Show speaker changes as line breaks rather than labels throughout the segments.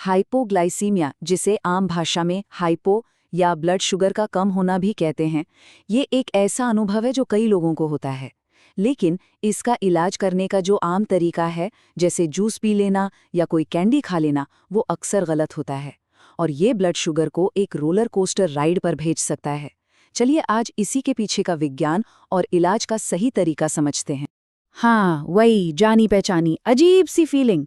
Hypoglycaemia, जिसे आम भाषा में हाइपो या ब्लड शुगर का कम होना भी कहते हैं, ये एक ऐसा अनुभव है जो कई लोगों को होता है। लेकिन इसका इलाज करने का जो आम तरीका है, जैसे जूस पी लेना या कोई कैंडी खा लेना, वो अक्सर गलत होता है और ये ब्लड शुगर को एक रोलर कोस्टर राइड पर भेज सकता है। चलिए आज इसी के पीछे का विज्ञान और इलाज का सही तरीका समझते हैं।
हाँ, वही जानी पहचानी अजीब सी फीलिंग,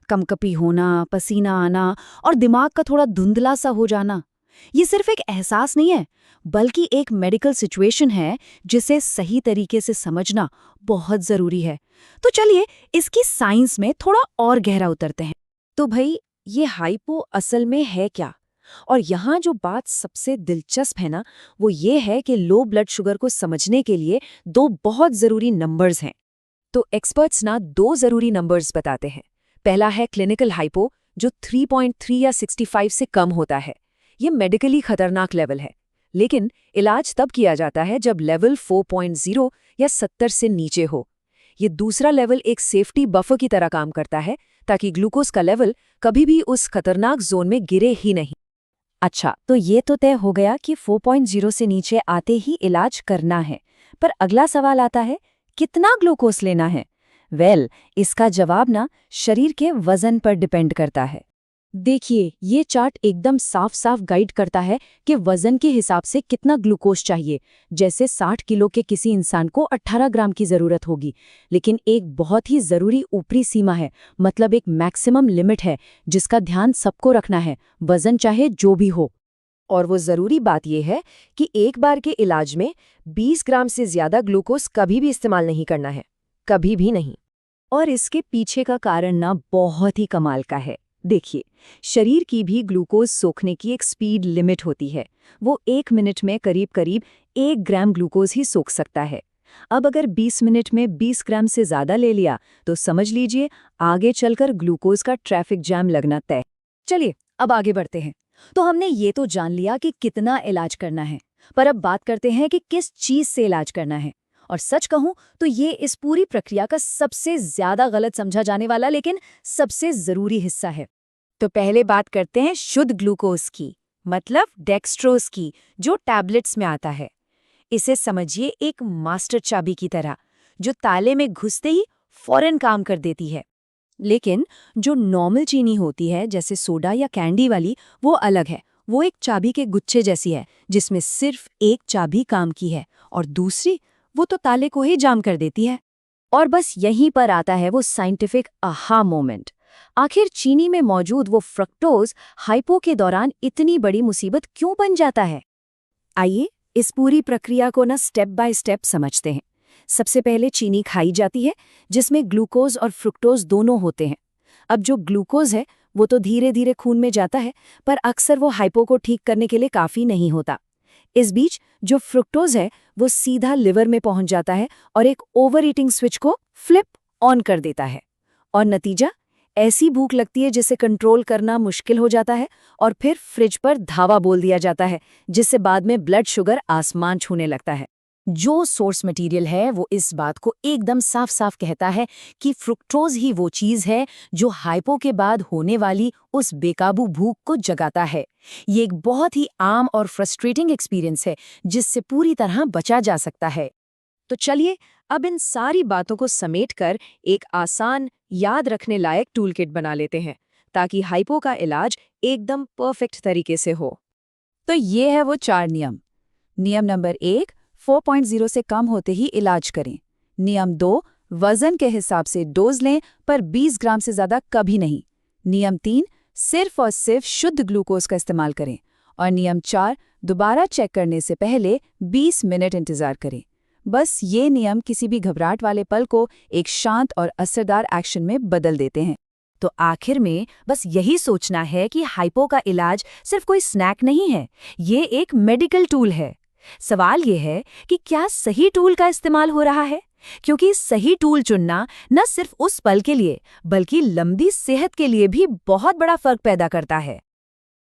कंपकपी होना, पसीना आना और दिमाग का थोड़ा धुंधला सा हो जाना। ये सिर्फ एक एहसास नहीं है, बल्कि एक मेडिकल सिचुएशन है जिसे सही तरीके से समझना बहुत जरूरी है। तो चलिए इसकी साइंस में थोड़ा और गहरा उतरते हैं। तो भाई, ये हाइपो असल में है क्या? और यहाँ जो बात सबसे दिलचस्प है ना, वो ये है कि लो ब्लड शुगर को समझने के लिए दो बहुत जरूरी नंबर्स हैं। तो एक्सपर्ट्स ना दो जरूरी नंबर्स बताते हैं। पहला है क्लिनिकल हाइपो, जो 3.3 या 65 से कम होता है। ये मेडिकली खतरनाक लेवल है, लेकिन इलाज तब किया जाता है जब लेवल 4.0 या 70 से नीचे हो। ये दूसरा लेवल एक सेफ्टी बफर की तरह काम करता है, ताकि ग्लूकोज का लेवल कभी भी उस खतरनाक जोन में गिरे ही नहीं। अच्छा, तो ये तो तय हो गया कि 4.0 से नीचे आते ही इलाज करना है। पर अगला सवाल आता है, कितना ग्लूकोज लेना है? इसका जवाब ना शरीर के वजन पर डिपेंड करता है। देखिए, ये चार्ट एकदम साफ साफ गाइड करता है कि वजन के हिसाब से कितना ग्लूकोज चाहिए। जैसे 60 किलो के किसी इंसान को 18 ग्राम की जरूरत होगी। लेकिन एक बहुत ही जरूरी ऊपरी सीमा है, मतलब एक मैक्सिमम लिमिट है जिसका ध्यान सबको रखना है, वजन चाहे जो भी हो। और वो जरूरी बात यह है कि एक बार के इलाज में 20 ग्राम से ज्यादा ग्लूकोज कभी भी इस्तेमाल नहीं करना है, कभी भी नहीं। और इसके पीछे का कारण ना बहुत ही कमाल का है। देखिए, शरीर की भी ग्लूकोज सोखने की एक स्पीड लिमिट होती है। वो 1 मिनट में करीब करीब 1 ग्राम ग्लूकोज ही सोख सकता है। अब अगर 20 मिनट में 20 ग्राम से ज्यादा ले लिया तो समझ लीजिए आगे चलकर ग्लूकोज का ट्रैफिक जैम लगना तय। चलिए अब आगे बढ़ते हैं। तो हमने ये तो जान लिया कि कितना इलाज करना है, पर अब बात करते हैं कि किस चीज से इलाज करना है। और सच कहूं तो ये इस पूरी प्रक्रिया का सबसे ज्यादा गलत समझा जाने वाला लेकिन सबसे जरूरी हिस्सा है। तो पहले बात करते हैं शुद्ध ग्लूकोज की, मतलब डेक्स्ट्रोज की, जो टैबलेट्स में आता है। इसे समझिए एक मास्टर चाबी की तरह, जो ताले में घुसते ही फौरन काम कर देती है। लेकिन जो नॉर्मल चीनी होती है, जैसे सोडा या कैंडी वाली, वो अलग है। वो एक चाबी के गुच्छे जैसी है, जिसमें सिर्फ एक चाबी काम की है और दूसरी वो तो ताले को ही जाम कर देती है। और बस यहीं पर आता है वो साइंटिफिक आहा मोमेंट। आखिर चीनी में मौजूद वो फ्रक्टोज हाइपो के दौरान इतनी बड़ी मुसीबत क्यों बन जाता है? आइए इस पूरी प्रक्रिया को ना स्टेप बाय स्टेप समझते हैं। सबसे पहले चीनी खाई जाती है, जिसमें ग्लूकोज और फ्रुक्टोज दोनों होते हैं। अब जो ग्लूकोज है वो तो धीरे धीरे खून में जाता है, पर अक्सर वो हाइपो को ठीक करने के लिए काफ़ी नहीं होता। इस बीच जो फ्रुक्टोज है वो सीधा लिवर में पहुंच जाता है और एक ओवर ईटिंग स्विच को फ्लिप ऑन कर देता है। और नतीजा, ऐसी भूख लगती है जिसे कंट्रोल करना मुश्किल हो जाता है और फिर फ्रिज पर धावा बोल दिया जाता है, जिससे बाद में ब्लड शुगर आसमान छूने लगता है। जो सोर्स मटेरियल है वो इस बात को एकदम साफ साफ कहता है कि फ्रुक्टोज ही वो चीज है जो हाइपो के बाद होने वाली उस बेकाबू भूख को जगाता है। ये एक बहुत ही आम और फ्रस्ट्रेटिंग एक्सपीरियंस है जिससे पूरी तरह बचा जा सकता है। तो चलिए अब इन सारी बातों को समेटकर एक आसान, याद रखने लायक टूल किट बना लेते हैं, ताकि हाइपो का इलाज एकदम परफेक्ट तरीके से हो।
तो ये है वो 4 नियम। नियम नंबर 1, 4.0 से कम होते ही इलाज करें। नियम 2, वजन के हिसाब से डोज लें, पर 20 ग्राम से ज़्यादा कभी नहीं। नियम 3, सिर्फ और सिर्फ शुद्ध ग्लूकोज का इस्तेमाल करें। और नियम 4, दोबारा चेक करने से पहले 20 मिनट इंतज़ार करें। बस ये नियम किसी भी घबराहट वाले पल को एक शांत और असरदार एक्शन में बदल देते हैं।
तो आखिर में बस यही सोचना है कि हाइपो का इलाज सिर्फ कोई स्नैक नहीं है, ये एक मेडिकल टूल है। सवाल ये है कि क्या सही टूल का इस्तेमाल हो रहा है, क्योंकि सही टूल चुनना न सिर्फ उस पल के लिए बल्कि लंबी सेहत के लिए भी बहुत बड़ा फर्क पैदा करता है।